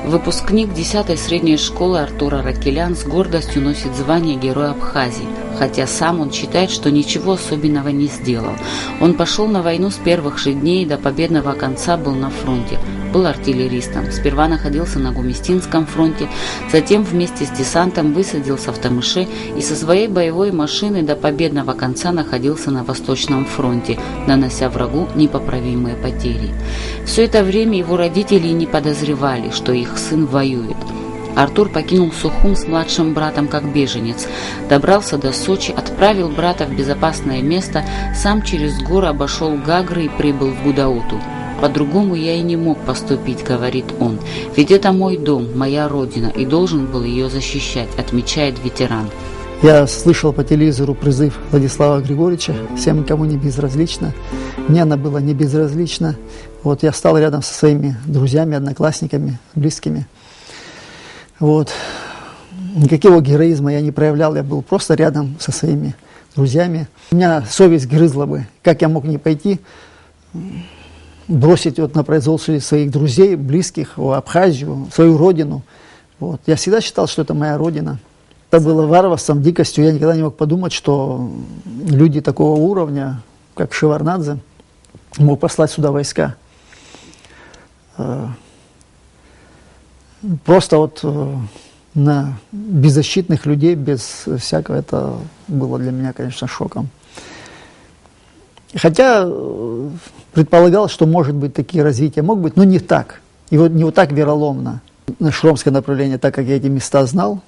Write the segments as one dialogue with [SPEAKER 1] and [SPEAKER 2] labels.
[SPEAKER 1] Выпускник 10-й средней школы Артур Аракелян с гордостью носит звание Героя Абхазии, хотя сам он считает, что ничего особенного не сделал. Он пошел на войну с первых же дней и до победного конца был на фронте. Был артиллеристом. Сперва находился на Гуместинском фронте, затем вместе с десантом высадился в Тамыше и со своей боевой машины до победного конца находился на Восточном фронте, нанося врагу непоправимые потери. Все это время его родители не подозревали, что их сын воюет. Артур покинул Сухум с младшим братом как беженец, добрался до Сочи, отправил брата в безопасное место, сам через горы обошел Гагры и прибыл в Гудауту. «По-другому я и не мог поступить», — говорит он, — «ведь это мой дом, моя родина, и должен был ее защищать», — отмечает ветеран.
[SPEAKER 2] Я слышал по телевизору призыв Владислава Григорьевича «Всем никому не безразлично». Мне она была не безразлична. Вот я стал рядом со своими друзьями, одноклассниками, близкими. Вот. Никакого героизма я не проявлял, я был просто рядом со своими друзьями. У меня совесть грызла бы, как я мог не пойти, бросить вот на произвол своих друзей, близких, в Абхазию, свою родину. Вот. Я всегда считал, что это моя родина. Это было варварством, дикостью. Я никогда не мог подумать, что люди такого уровня, как Шеварднадзе, могут послать сюда войска. Просто вот на беззащитных людей, без всякого, это было для меня, конечно, шоком. Хотя предполагал, что может быть такие развития, мог быть, но не так. И вот не вот так вероломно. На Шромское направление, так как я эти места знал,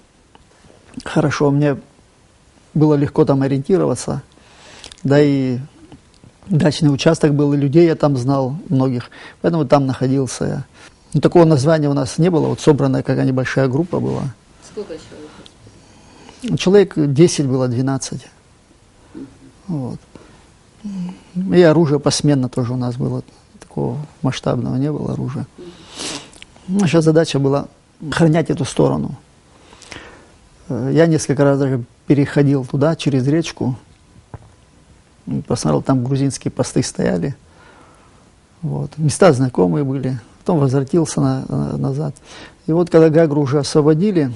[SPEAKER 2] хорошо, мне было легко там ориентироваться. Да и дачный участок был, и людей я там знал многих, поэтому там находился я. Но такого названия у нас не было, вот собранная какая небольшая группа была.
[SPEAKER 1] Сколько человек?
[SPEAKER 2] Человек 10 было, 12. Вот. И оружие посменно тоже у нас было, такого масштабного не было оружия. Наша задача была охранять эту сторону. Я несколько раз даже переходил туда, через речку, посмотрел, там грузинские посты стояли. Вот. Места знакомые были, потом возвратился назад. И вот когда Гагру уже освободили,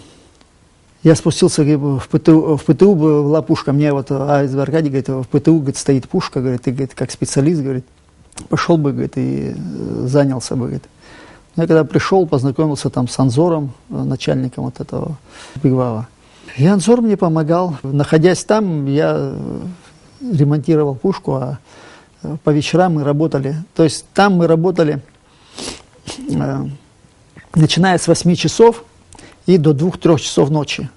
[SPEAKER 2] я спустился в ПТУ была пушка, мне вот АСВ Аркадий говорит, в ПТУ говорит, стоит пушка, говорит, ты говорит, как специалист, говорит, пошел бы, говорит, и занялся бы, говорит. Я когда пришел, познакомился там с Анзором, начальником вот этого Бигвава. И Анзор мне помогал. Находясь там, я ремонтировал пушку, а по вечерам мы работали. То есть там мы работали, начиная с 8 часов и до 2-3 часов ночи.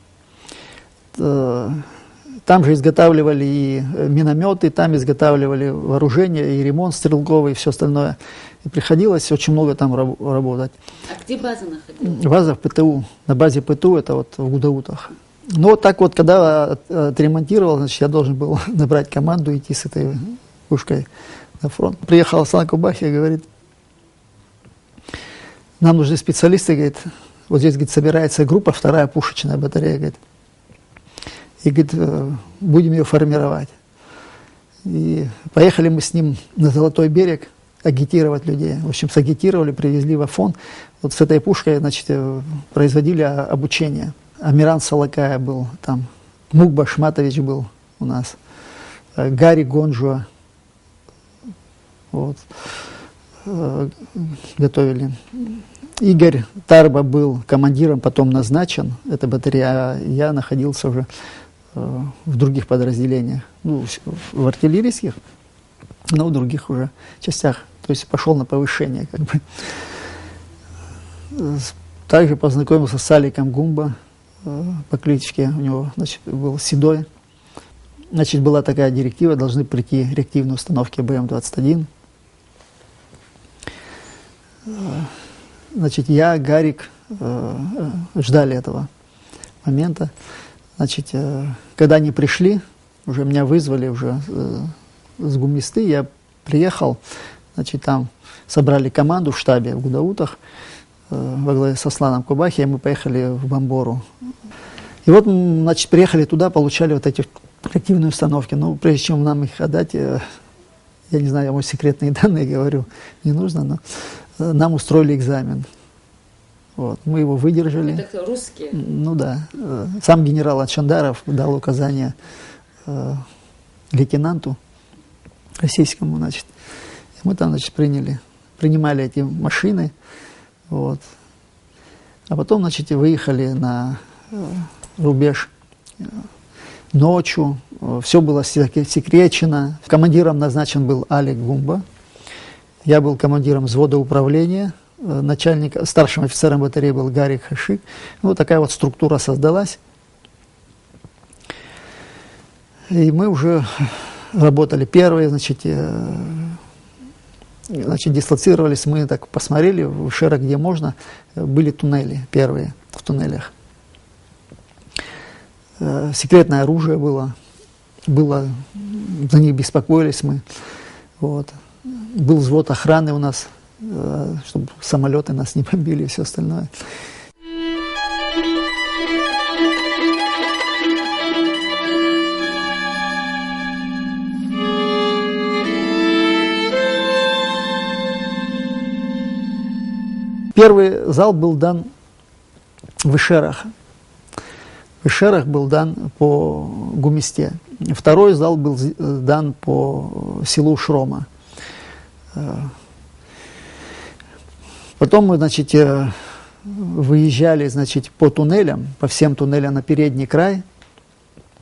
[SPEAKER 2] Там же изготавливали и минометы, там изготавливали вооружение, и ремонт стрелковый, и все остальное. И приходилось очень много там работать.
[SPEAKER 1] А где база находилась?
[SPEAKER 2] База в ПТУ. На базе ПТУ, это вот в Гудаутах. Ну вот так вот, когда отремонтировал, значит, я должен был набрать команду, идти с этой пушкой на фронт. Приехал Аслан Кубахи и говорит, нам нужны специалисты, говорит, вот здесь, говорит, собирается группа, 2-я пушечная батарея, говорит, и, говорит, будем ее формировать. И поехали мы с ним на Золотой берег агитировать людей. В общем, сагитировали, привезли в Афон. Вот с этой пушкой, значит, производили обучение. Амиран Салакая был там, Мукба Шматович был у нас, Гарри Гонжуа. Вот. Готовили. Игорь Тарба был командиром, потом назначен, это батарея, а я находился уже в других подразделениях, ну, в артиллерийских, но в других уже частях, то есть пошел на повышение, как бы. Также познакомился с Аликом Гумба по кличке, у него, значит, был Седой. Значит, была такая директива, должны прийти реактивные установки БМ-21. Значит, я, Гарик ждали этого момента. Значит, когда они пришли, уже меня вызвали уже с Гумисты, я приехал, значит, там собрали команду в штабе в Гудаутах во главе с Асланом Кубахи, и мы поехали в Бамбору. И вот, значит, приехали туда, получали вот эти реактивные установки. Но прежде чем нам их отдать, я не знаю, я, может, секретные данные говорю, не нужно, но нам устроили экзамен. Вот. Мы его выдержали.
[SPEAKER 1] Это кто, русские?
[SPEAKER 2] Ну да. Сам генерал Ачандаров дал указание лейтенанту российскому, значит. И мы там, значит, принимали эти машины. Вот. А потом, значит, выехали на рубеж ночью. Все было секречено. Командиром назначен был Алик Гумба. Я был командиром взвода управления. Старшим офицером батареи был Гарик Хашик. Ну, такая вот структура создалась. И мы уже работали первые, значит, дислоцировались, мы так посмотрели в Ишера, где можно, были туннели первые в туннелях. Секретное оружие было, за них беспокоились мы. Вот. Был взвод охраны у нас, чтобы самолеты нас не бомбили и все остальное. Первый залп был дан в Ишерах. В Ишерах был дан по Гуместе. Второй залп был дан по селу Шрома. Потом мы, значит, выезжали, значит, по туннелям, по всем туннелям на передний край.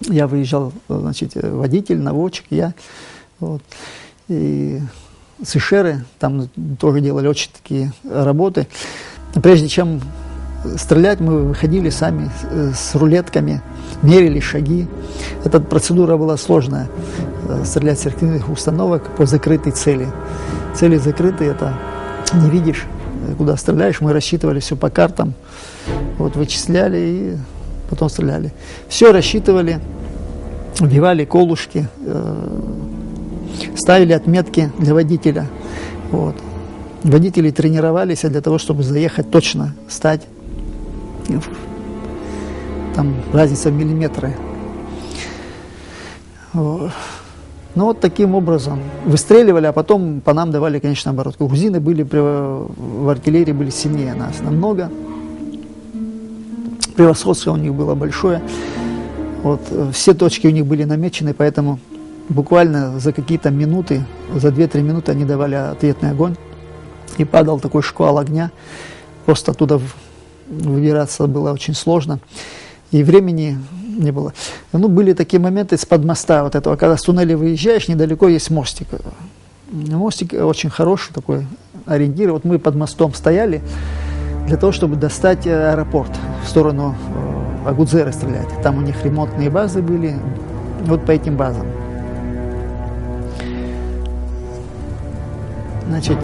[SPEAKER 2] Я выезжал, значит, водитель, наводчик, я. Вот. И с Ишеры там тоже делали очень такие работы. Прежде чем стрелять, мы выходили сами с рулетками, мерили шаги. Эта процедура была сложная. Стрелять с реактивных установок по закрытой цели. Цели закрытые, это не видишь, куда стреляешь. Мы рассчитывали все по картам, вот, вычисляли и потом стреляли. Все рассчитывали, вбивали колышки, ставили отметки для водителя. Вот. Водители тренировались для того, чтобы заехать точно, стать. Там разница в миллиметры. Вот. Ну вот таким образом выстреливали, а потом по нам давали, конечно, оборотку. Грузины были в артиллерии были сильнее нас намного. Превосходство у них было большое. Вот. Все точки у них были намечены, поэтому буквально за какие-то минуты, за 2-3 минуты они давали ответный огонь. И падал такой шквал огня. Просто оттуда выбираться было очень сложно. И времени не было. Ну, были такие моменты с-под моста вот этого, когда с туннеля выезжаешь, недалеко есть мостик. Мостик очень хороший такой, ориентир. Вот мы под мостом стояли для того, чтобы достать аэропорт в сторону Агудзеры стрелять. Там у них ремонтные базы были, вот по этим базам. Значит,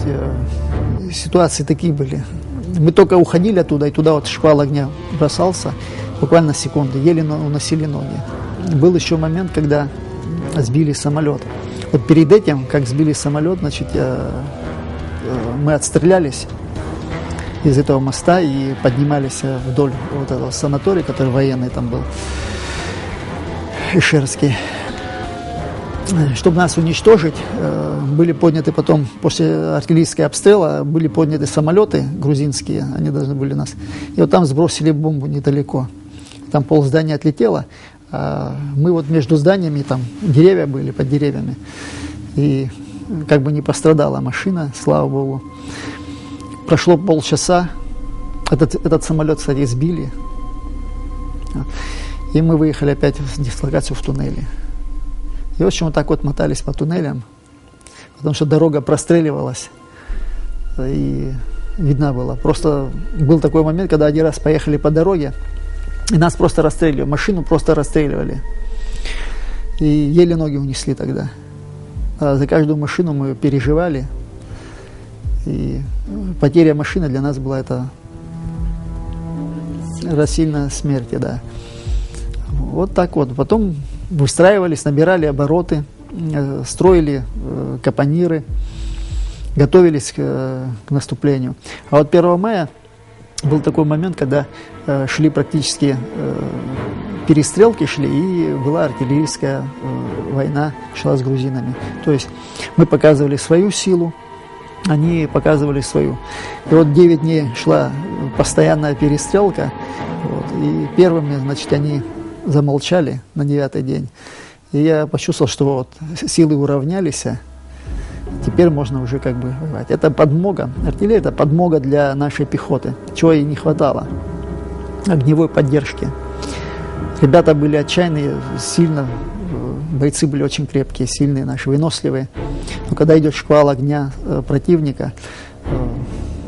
[SPEAKER 2] ситуации такие были. Мы только уходили оттуда, и туда вот шквал огня бросался, буквально секунды, еле уносили ноги. Был еще момент, когда сбили самолет. Вот перед этим, как сбили самолет, значит, мы отстрелялись из этого моста и поднимались вдоль вот этого санатория, который военный там был, Ишерский. Чтобы нас уничтожить, были подняты потом, после артиллерийского обстрела, были подняты самолеты грузинские, они должны были нас. И вот там сбросили бомбу недалеко. Там полздания отлетело, а мы вот между зданиями, там деревья были, под деревьями. И как бы не пострадала машина, слава богу. Прошло полчаса, этот самолет, кстати, сбили. И мы выехали опять в дислокацию в туннеле. И, в общем, вот так вот мотались по туннелям, потому что дорога простреливалась, и видна была. Просто был такой момент, когда один раз поехали по дороге, и нас просто расстреливали, машину просто расстреливали. И еле ноги унесли тогда. А за каждую машину мы переживали, и потеря машины для нас была это равносильно смерти, да. Вот так вот. Потом выстраивались, набирали обороты, строили капониры, готовились к наступлению. А вот 1 мая был такой момент, когда шли практически перестрелки шли, и была артиллерийская война, шла с грузинами. То есть мы показывали свою силу, они показывали свою. И вот 9 дней шла постоянная перестрелка. Вот, и первыми, значит, они замолчали на 9-й день. И я почувствовал, что вот силы уравнялись, теперь можно уже как бы воевать. Это подмога. Артиллерия – это подмога для нашей пехоты, чего ей не хватало. Огневой поддержки. Ребята были отчаянные, сильно, бойцы были очень крепкие, сильные наши, выносливые. Но когда идет шквал огня противника,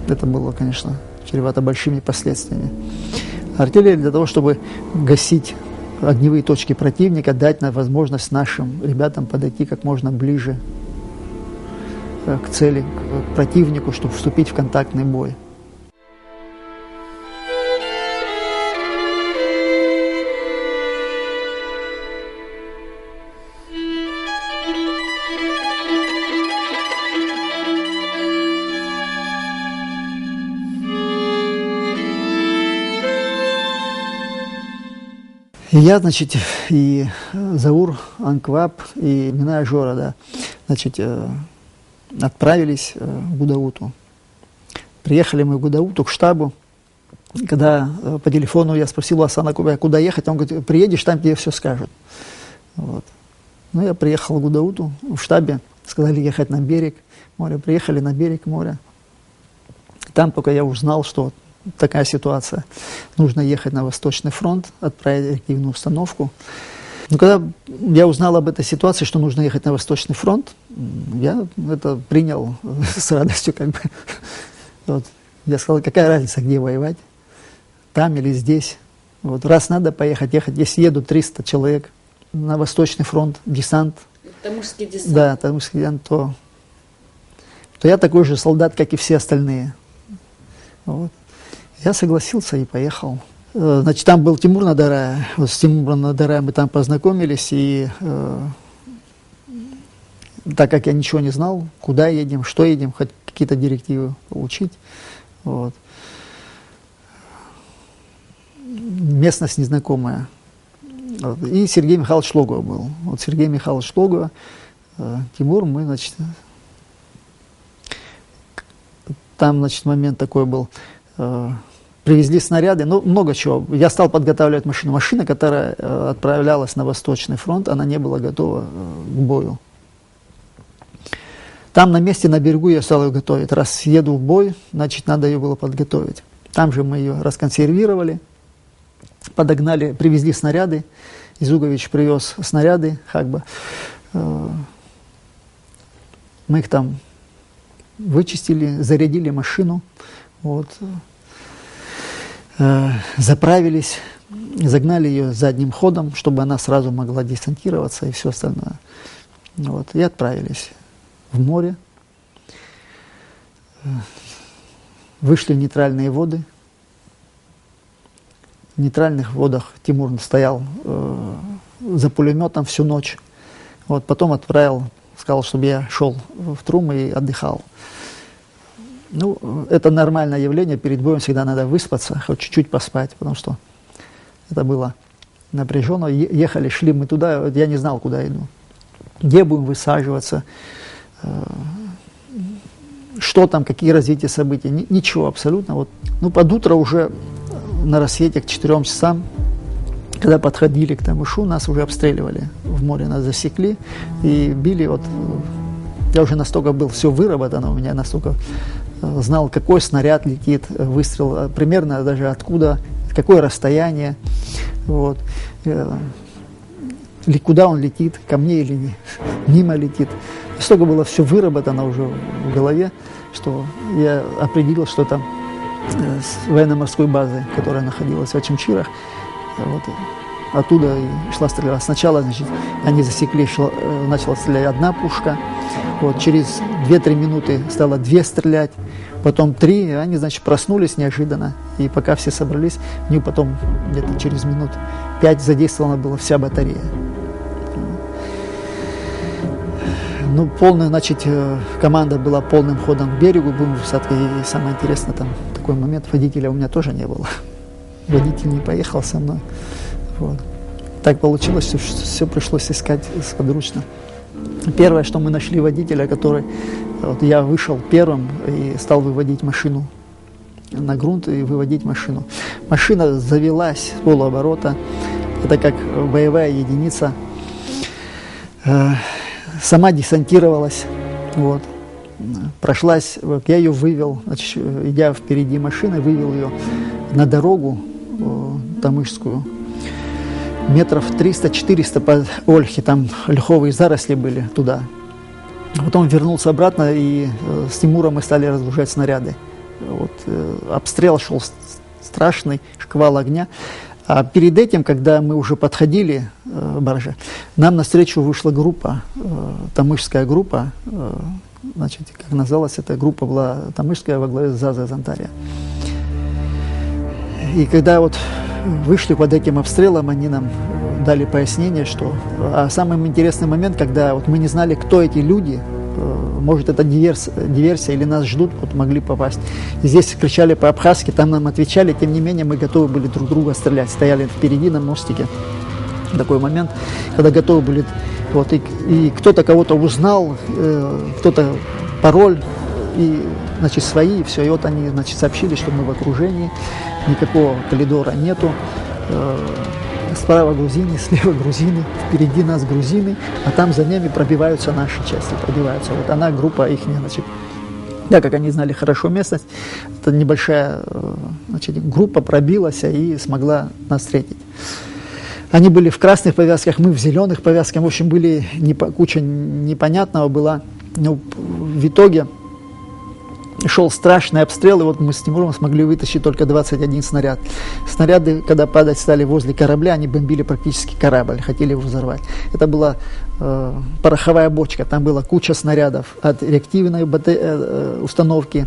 [SPEAKER 2] это было, конечно, чревато большими последствиями. Артиллерия для того, чтобы гасить огневые точки противника, дать нам возможность нашим ребятам подойти как можно ближе к цели, к противнику, чтобы вступить в контактный бой. И я, значит, и Заур Анкваб, и Миная Жора, да, значит, отправились в Гудауту. Приехали мы в Гудауту к штабу. Когда по телефону я спросил у Асана Кубая, куда ехать, он говорит, приедешь, там тебе все скажут. Вот. Ну, я приехал в Гудауту, в штабе сказали ехать на берег моря. Приехали на берег моря. Там только я узнал, что такая ситуация. Нужно ехать на Восточный фронт, отправить реактивную установку. Но когда я узнал об этой ситуации, что нужно ехать на Восточный фронт, я это принял с радостью, как бы. Вот. Я сказал, какая разница, где воевать, там или здесь. Вот. Раз надо поехать, ехать. Если едут 300 человек на Восточный фронт, десант.
[SPEAKER 1] Тамышский десант.
[SPEAKER 2] Да, Тамышский десант, то я такой же солдат, как и все остальные. Вот. Я согласился и поехал. Значит, там был Тимур Надарай. Вот с Тимуром Надараем мы там познакомились. И так как я ничего не знал, куда едем, что едем, хоть какие-то директивы получить. Вот. Местность незнакомая. Вот. И Сергей Михайлович Логов был. Вот Сергей Михайлович Логов, Тимур, мы, значит, там, значит, момент такой был. Привезли снаряды, ну, много чего. Я стал подготавливать машину. Машина, которая отправлялась на Восточный фронт, она не была готова к бою. Там на месте, на берегу я стал ее готовить. Раз еду в бой, значит, надо ее было подготовить. Там же мы ее расконсервировали, подогнали, привезли снаряды. Изугович привез снаряды, как бы. Мы их там вычистили, зарядили машину. Вот. Заправились, загнали ее задним ходом, чтобы она сразу могла десантироваться и все остальное. Вот. И отправились в море. Вышли в нейтральные воды. В нейтральных водах Тимур стоял за пулеметом всю ночь. Вот. Потом отправил, сказал, чтобы я шел в трюм и отдыхал. Ну, это нормальное явление, перед боем всегда надо выспаться, хоть чуть-чуть поспать, потому что это было напряженно. Ехали, шли мы туда, я не знал, куда иду, где будем высаживаться, что там, какие развития событий, ничего абсолютно. Вот. Ну, под утро уже на рассвете к 4 часам, когда подходили к Тамышу, нас уже обстреливали в море, нас засекли и били. Вот, я уже настолько был, все выработано у меня, настолько знал, какой снаряд летит, выстрел, примерно даже откуда, какое расстояние, вот, куда он летит, ко мне или мимо летит. Настолько было все выработано уже в голове, что я определил, что это с военно-морской базы, которая находилась в Очимчирах, вот, оттуда и шла стрельба. Сначала, значит, они засекли, начала стрелять одна пушка, вот, через 2-3 минуты стало 2 стрелять, потом 3, и они, значит, проснулись неожиданно, и пока все собрались, у них потом где-то через минут 5 задействована была вся батарея. Ну, полная, значит, команда была полным ходом к берегу, будем высадкой, и самое интересное, там такой момент, водителя у меня тоже не было, водитель не поехал со мной. Вот. Так получилось, что все пришлось искать сподручно. Первое, что мы нашли водителя, который... Вот я вышел первым и стал выводить машину на грунт и выводить машину. Машина завелась с полуоборота. Это как боевая единица. Сама десантировалась. Вот. Прошлась, вот, я ее вывел, значит, идя впереди машины, вывел ее на дорогу Тамышскую. Метров 300-400 по Ольхе, там ольховые заросли были туда. Потом вернулся обратно, и с Тимуром мы стали разгружать снаряды. Вот, обстрел шел страшный, шквал огня. А перед этим, когда мы уже подходили к барже, нам навстречу вышла группа, тамышская группа. Значит, как называлась эта группа, была тамышская во главе с Заза Зантария. И когда вот вышли под этим обстрелом, они нам дали пояснение, что... А самый интересный момент, когда вот мы не знали, кто эти люди, может, это диверсия или нас ждут, вот могли попасть. И здесь кричали по-абхазски, там нам отвечали, тем не менее мы готовы были друг друга стрелять. Стояли впереди на мостике. Такой момент, когда готовы были... Вот, и кто-то кого-то узнал, кто-то пароль, и, значит, свои, и все. И вот они, значит, сообщили, что мы в окружении, никакого коридора нету. Справа грузины, слева грузины, впереди нас грузины, а там за ними пробиваются наши части, пробиваются. Вот она, группа их, значит, да, как они знали хорошо местность, это небольшая, значит, группа пробилась и смогла нас встретить. Они были в красных повязках, мы в зеленых повязках, в общем, были куча непонятного была. Но в итоге шел страшный обстрел, и вот мы с Тимуром смогли вытащить только 21 снаряд. Снаряды, когда падать стали возле корабля, они бомбили практически корабль, хотели его взорвать. Это была пороховая бочка, там была куча снарядов от реактивной установки.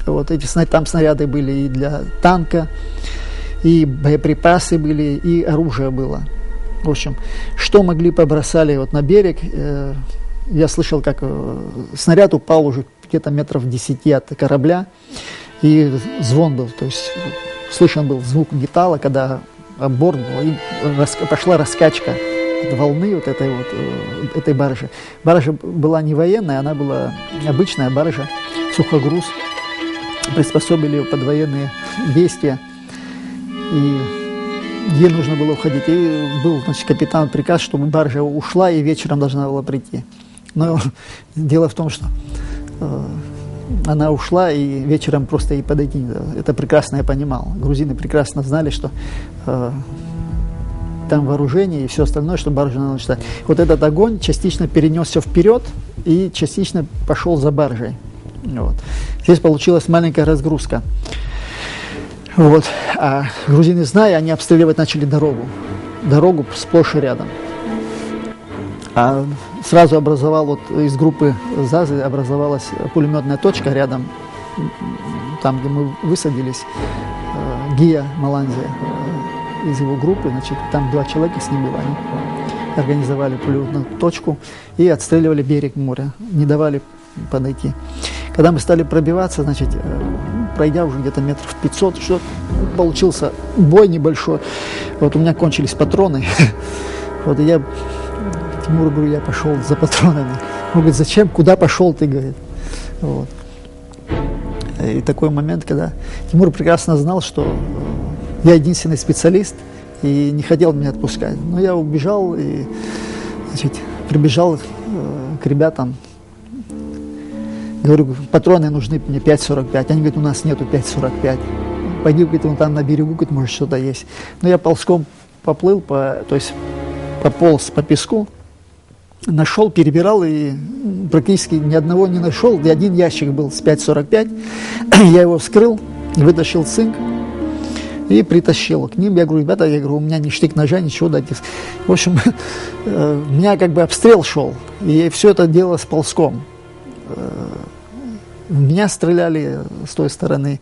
[SPEAKER 2] Вот эти там снаряды были и для танка, и боеприпасы были, и оружие было. В общем, что могли, побросали вот на берег. Я слышал, как снаряд упал уже где-то метров 10 от корабля, и звон был, то есть слышен был звук металла, когда об борт был, и пошла раскачка от волны вот этой баржи. Баржа была не военная, она была обычная баржа, сухогруз, приспособили ее под военные действия, и где нужно было уходить. И был, значит, капитан приказ, чтобы баржа ушла и вечером должна была прийти. Но дело в том, что она ушла, и вечером просто ей подойти не дало. Это прекрасно я понимал. Грузины прекрасно знали, что там вооружение и все остальное, что баржу надо читать. Вот этот огонь частично перенесся вперед и частично пошел за баржей. Вот. Здесь получилась маленькая разгрузка. Вот. А грузины, зная, они обстреливать начали дорогу. Дорогу сплошь и рядом. А сразу образовал, вот из группы ЗАЗы образовалась пулеметная точка рядом, там, где мы высадились, Гия Маланзия из его группы, значит, там 2 человека с ним было, они организовали пулеметную точку и отстреливали берег моря, не давали подойти. Когда мы стали пробиваться, значит, пройдя уже где-то метров 500, что получился бой небольшой, вот у меня кончились патроны, вот и я Тимуру говорю, я пошел за патронами. Он говорит, зачем, куда пошел ты, говорит. Вот. И такой момент, когда Тимур прекрасно знал, что я единственный специалист и не хотел меня отпускать. Но я убежал и, значит, прибежал к ребятам. Говорю, патроны нужны мне 5,45. Они говорят, у нас нету 5,45. Пойди, говорит, вон там на берегу, говорит, может что-то есть. Но я ползком поплыл, то есть пополз по песку. Нашел, перебирал и практически ни одного не нашел. И один ящик был с 5,45. Я его вскрыл, вытащил цинк и притащил к ним. Я говорю, ребята, у меня ни штык ножа, ничего дайте. В общем, у меня как бы обстрел шел. И все это дело с ползком. В меня стреляли с той стороны.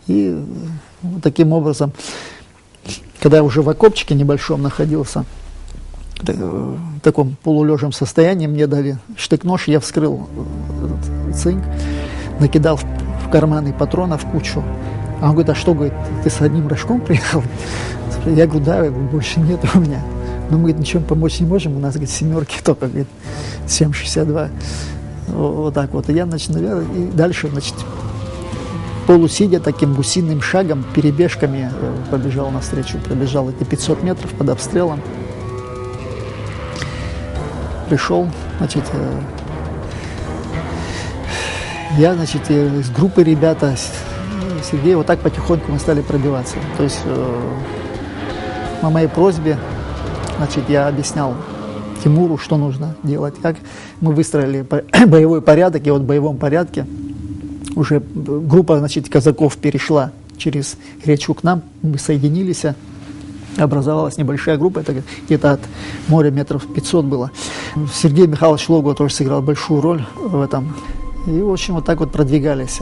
[SPEAKER 2] И вот таким образом, когда я уже в окопчике небольшом находился, в таком полулежем состоянии, мне дали штык-нож, я вскрыл этот цинк, накидал в карманы патронов кучу. А он говорит, а что, говорит, ты с одним рожком приехал? Я говорю, да, больше нет у меня. Но мы, говорит, ничем помочь не можем, у нас, говорит, 7 только, говорит, 7,62. Вот так вот. И я, значит, наверное, и дальше, значит, полусидя таким гусиным шагом, перебежками побежал навстречу. Пробежал эти 500 метров под обстрелом. Пришел, значит, я, значит, с группы ребята, Сергей, вот так потихоньку мы стали пробиваться. То есть по моей просьбе, значит, я объяснял Тимуру, что нужно делать, как. Мы выстроили боевой порядок, и вот в боевом порядке уже группа, значит, казаков перешла через речку к нам, мы соединились, образовалась небольшая группа, это где-то от моря метров 500 было. Сергей Михайлович Логова тоже сыграл большую роль в этом. И, в общем, вот так вот продвигались.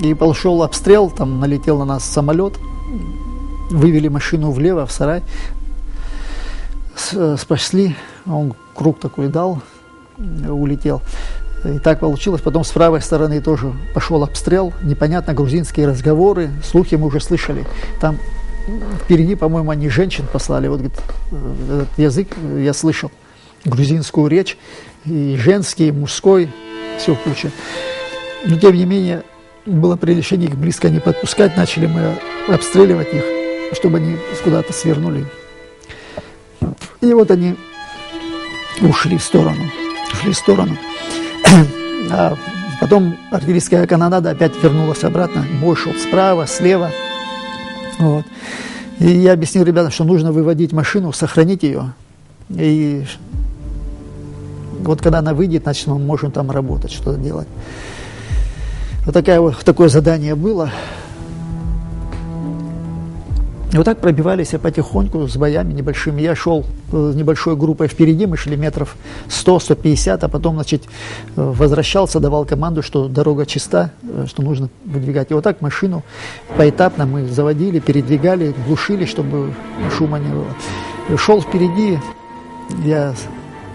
[SPEAKER 2] И пошел обстрел, там налетел на нас самолет, вывели машину влево, в сарай, спасли, он круг такой дал, улетел. И так получилось. Потом с правой стороны тоже пошел обстрел. Непонятно, грузинские разговоры, слухи мы уже слышали. Там впереди, по-моему, они женщин послали. Вот говорит, этот язык я слышал, грузинскую речь, и женский, и мужской, все включено. Но, тем не менее, было решение их близко не подпускать. Начали мы обстреливать их, чтобы они куда-то свернули. И вот они ушли в сторону. А потом артиллерийская канонада опять вернулась обратно. Бой шел справа, слева. Вот. И я объяснил ребятам, что нужно выводить машину, сохранить ее. И вот когда она выйдет, значит, мы можем там работать, что-то делать. Вот такое задание было. И вот так пробивались потихоньку с боями небольшими. Я шел с небольшой группой впереди, мы шли метров 100-150, а потом, значит, возвращался, давал команду, что дорога чиста, что нужно выдвигать. И вот так машину поэтапно мы заводили, передвигали, глушили, чтобы шума не было. И шел впереди я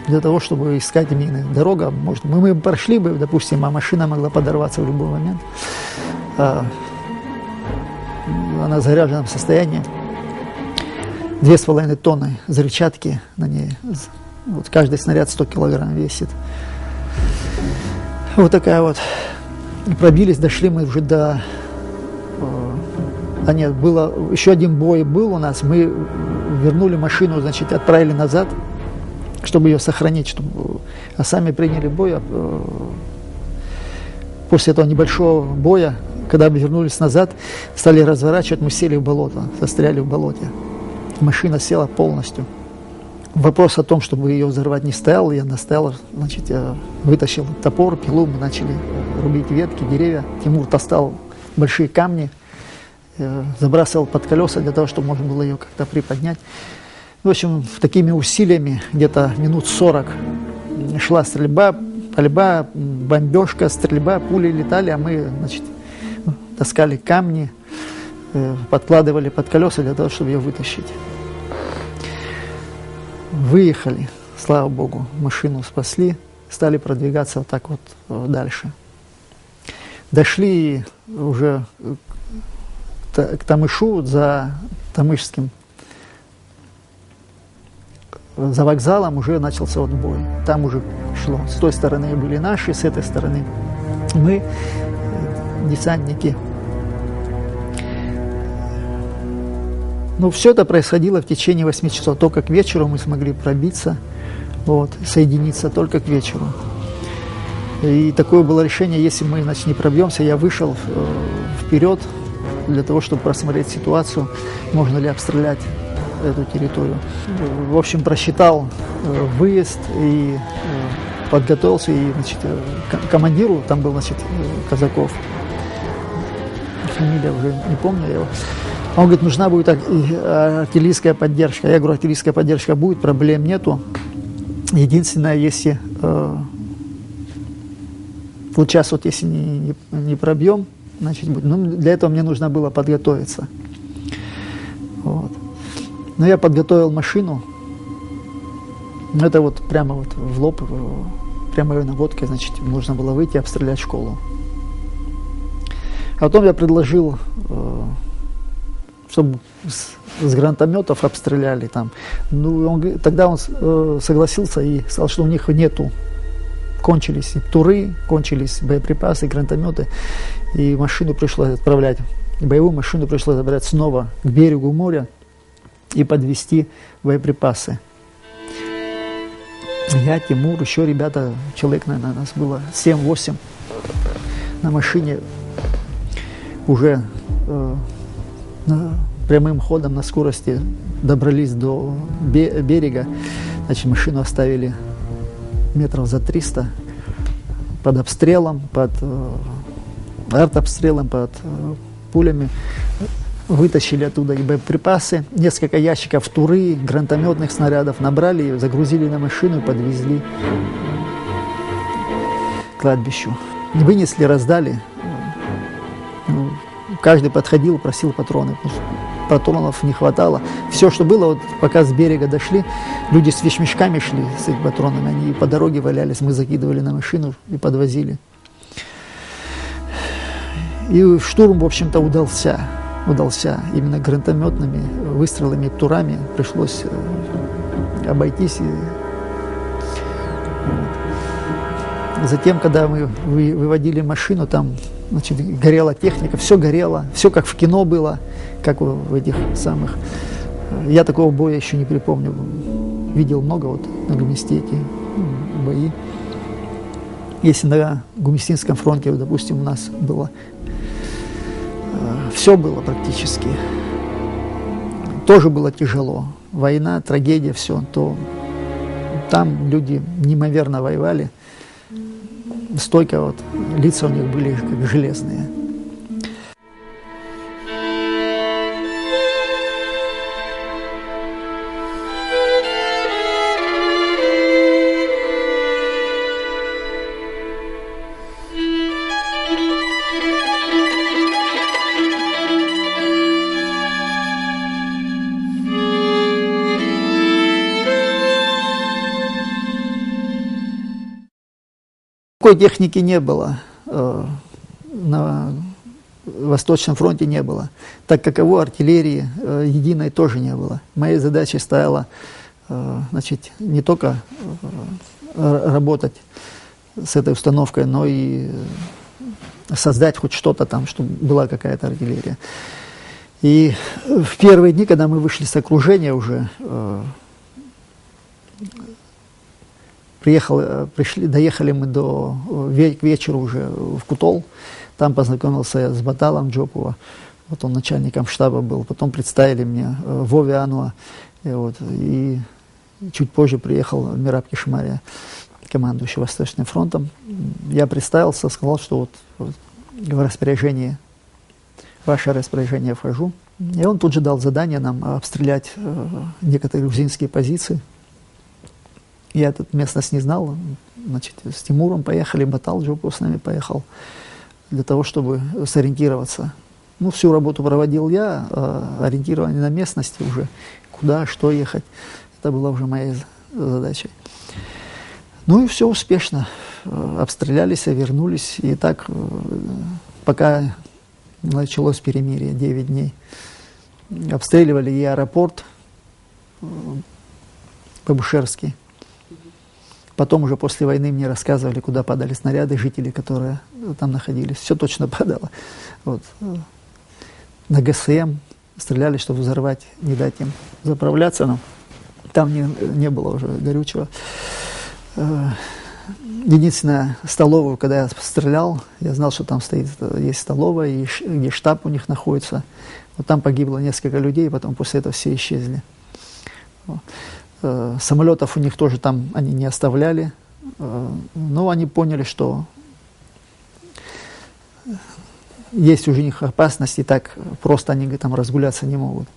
[SPEAKER 2] для того, чтобы искать мины. Дорога, может, мы прошли бы, допустим, а машина могла подорваться в любой момент. Она в заряженном состоянии, 2,5 тонны взрывчатки на ней, вот каждый снаряд 100 килограмм весит. Вот такая вот. И пробились, дошли мы уже до... нет, было, еще один бой был у нас, мы вернули машину, значит, отправили назад, чтобы ее сохранить, а сами приняли бой. После этого небольшого боя, когда мы вернулись назад, стали разворачивать, мы сели в болото, застряли в болоте. Машина села полностью. Вопрос о том, чтобы ее взорвать, не стоял, я настоял, значит, я вытащил топор, пилу, мы начали рубить ветки, деревья. Тимур достал большие камни, забрасывал под колеса для того, чтобы можно было ее как-то приподнять. В общем, такими усилиями, где-то минут 40 шла стрельба, пальба, бомбежка, стрельба, пули летали, а мы, значит, таскали камни, подкладывали под колеса для того, чтобы ее вытащить. Выехали, слава богу, машину спасли, стали продвигаться вот так вот дальше. Дошли уже к Тамышу, за Тамышским, за вокзалом уже начался вот бой. Там уже шло, с той стороны были наши, с этой стороны мы, десантники. Но все это происходило в течение 8 часов. Только к вечеру мы смогли пробиться, вот, соединиться только к вечеру. И такое было решение, если мы, значит, не пробьемся, я вышел вперед для того, чтобы просмотреть ситуацию, можно ли обстрелять эту территорию. В общем, просчитал выезд и подготовился, и, значит, командиру, там был, значит, Казаков, фамилия уже не помню его. Он говорит, нужна будет артиллерийская поддержка. Я говорю, артиллерийская поддержка будет, проблем нету. Единственное, если вот сейчас вот если не пробьем, значит, будет. Ну, для этого мне нужно было подготовиться. Вот. Но я подготовил машину. Это вот прямо вот в лоб, прямой наводкой, значит, нужно было выйти и обстрелять школу. А потом я предложил, чтобы с гранатометов обстреляли там. Ну, тогда он согласился и сказал, что у них нету кончились и туры, кончились боеприпасы, гранатометы, и машину пришлось отправлять, боевую машину пришлось отправлять снова к берегу моря и подвезти боеприпасы. Я, Тимур, еще ребята, человек, наверное, нас было 7-8 на машине, уже прямым ходом на скорости добрались до берега. Значит, машину оставили метров за 300 под обстрелом, под артобстрелом, под пулями. Вытащили оттуда и боеприпасы, несколько ящиков туры, гранатометных снарядов набрали, загрузили на машину и подвезли к кладбищу. Вынесли, раздали. Каждый подходил, просил патроны, потому что патронов не хватало. Все, что было, вот, пока с берега дошли, люди с вещмешками шли с этими патронами, они по дороге валялись, мы закидывали на машину и подвозили. И штурм, в общем-то, удался именно гранатометными выстрелами, турами. Пришлось обойтись. Затем, когда мы выводили машину, там, значит, горела техника, все горело, все как в кино было, как в этих самых. Я такого боя еще не припомню. Видел много вот на Гумистейке бои. Если на Гумистинском фронте, допустим, у нас было, все было практически. Тоже было тяжело. Война, трагедия, все. То там люди неимоверно воевали. Стойко вот, лица у них были как железные. Такой техники не было, на Восточном фронте не было, так как его артиллерии единой тоже не было. Моей задачей стояло, значит, не только работать с этой установкой, но и создать хоть что-то там, чтобы была какая-то артиллерия. И в первые дни, когда мы вышли с окружения уже, доехали мы к вечеру уже в Кутол, там познакомился я с Баталом Джопова, вот он начальником штаба был, потом представили мне Вове Ануа, и чуть позже приехал Мираб Кишмария, командующий Восточным фронтом. Я представился, сказал, что вот в распоряжении, в ваше распоряжение вхожу. И он тут же дал задание нам обстрелять некоторые грузинские позиции. Я тут местность не знал, значит, с Тимуром поехали, Батал Джопов с нами поехал, для того, чтобы сориентироваться. Ну, всю работу проводил я, ориентирование на местности уже, куда, что ехать, это была уже моя задача. Ну и все успешно, обстрелялись, вернулись, и так, пока началось перемирие, 9 дней. Обстреливали и аэропорт Бабушерский. Потом уже после войны мне рассказывали, куда падали снаряды, жители, которые там находились. Все точно падало. Вот. На ГСМ стреляли, чтобы взорвать, не дать им заправляться. Но там не было уже горючего. Единственная столовая, когда я стрелял, я знал, что там есть столовая, где штаб у них находится. Вот там погибло несколько людей, потом после этого все исчезли. Самолетов у них тоже там они не оставляли, но они поняли, что есть уже у них опасность, и так просто они там разгуляться не могут.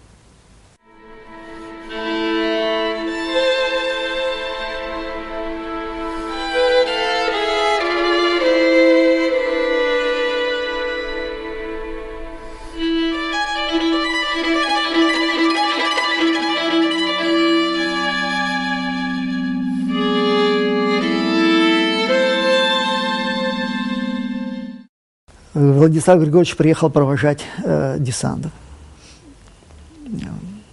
[SPEAKER 2] Владислав Григорьевич приехал провожать десант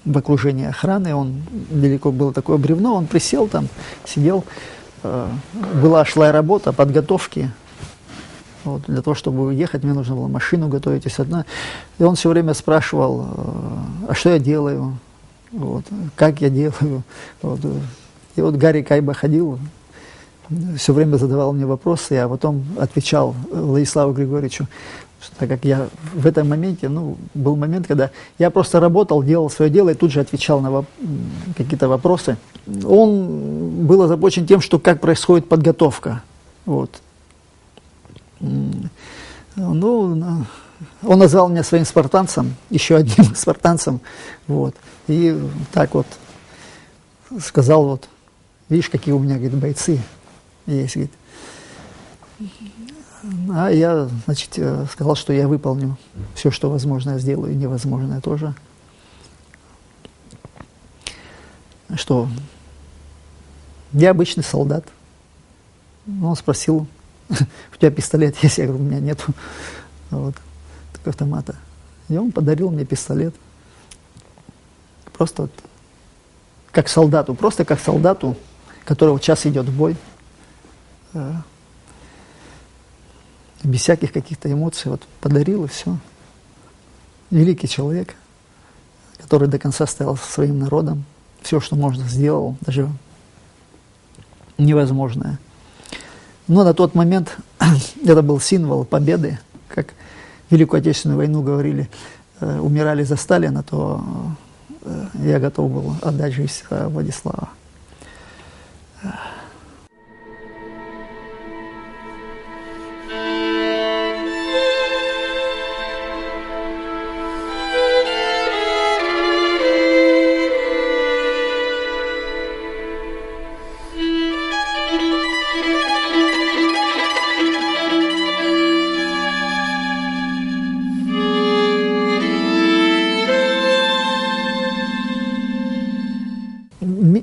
[SPEAKER 2] в окружении охраны. Он далеко было такое бревно, он присел там, сидел. шла работа подготовки. Вот, для того, чтобы уехать, мне нужно было машину готовить. И он все время спрашивал, а что я делаю, вот, как я делаю. Вот. И вот Гарри Кайба ходил, все время задавал мне вопросы, я потом отвечал Владиславу Григорьевичу, так как я в этом моменте, был момент, когда я просто работал, делал свое дело и тут же отвечал на какие-то вопросы. Он был озабочен тем, что как происходит подготовка. Вот. Он назвал меня своим спартанцем, еще одним спартанцем. Вот. И так вот сказал, вот, видишь, какие у меня, говорит, бойцы есть, говорит. А я, значит, сказал, что я выполню все, что возможно, я сделаю, и невозможное тоже. Что я обычный солдат. Он спросил, у тебя пистолет есть? Я говорю, у меня нету. Вот, только автомата. И он подарил мне пистолет. Просто вот, как солдату, который вот сейчас идет в бой. Без всяких каких-то эмоций, вот подарил и все. Великий человек, который до конца стоял со своим народом, все, что можно, сделал, даже невозможное. Но на тот момент это был символ победы, как Великую Отечественную войну говорили, умирали за Сталина, то я готов был отдать жизнь за Владислава.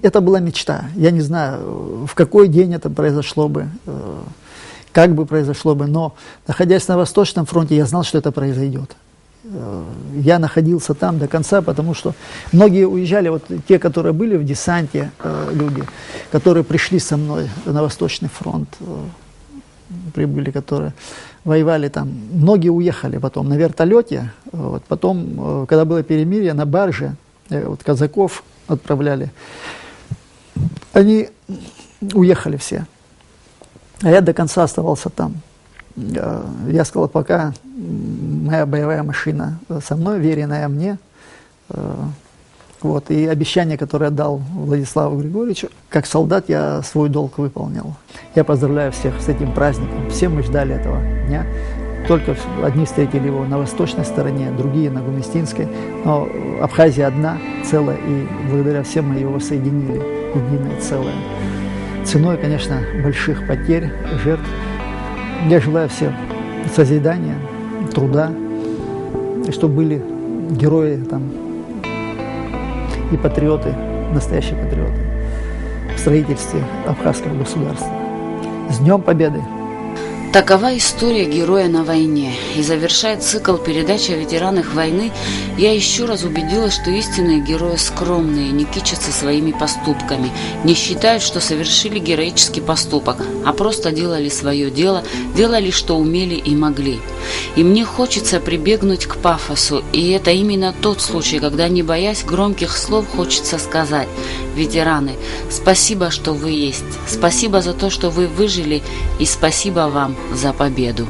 [SPEAKER 2] Это была мечта. Я не знаю, в какой день это произошло бы, как бы произошло бы, но, находясь на Восточном фронте, я знал, что это произойдет. Я находился там до конца, потому что многие уезжали, вот те, которые были в десанте, люди, которые пришли со мной на Восточный фронт, прибыли, которые воевали там, многие уехали потом на вертолете, вот, потом, когда было перемирие, на барже, вот, казаков отправляли. Они уехали все, а я до конца оставался там. Я сказал, пока моя боевая машина со мной, веренная мне, вот, и обещание, которое дал Владиславу Григорьевичу, как солдат я свой долг выполнил. Я поздравляю всех с этим праздником. Все мы ждали этого дня. Только одни встретили его на восточной стороне, другие на Гуместинской. Но Абхазия одна, целая, и благодаря всем мы его соединили, единое целое. Ценой, конечно, больших потерь, жертв. Я желаю всем созидания, труда, и чтобы были герои там, и патриоты, настоящие патриоты в строительстве абхазского государства. С Днем Победы!
[SPEAKER 1] Такова история героя на войне. И завершая цикл передач о ветеранах войны, я еще раз убедилась, что истинные герои скромные, не кичатся своими поступками, не считают, что совершили героический поступок, а просто делали свое дело, делали, что умели и могли. И мне хочется прибегнуть к пафосу, и это именно тот случай, когда, не боясь громких слов, хочется сказать: ветераны, спасибо, что вы есть, спасибо за то, что вы выжили, и спасибо вам за победу.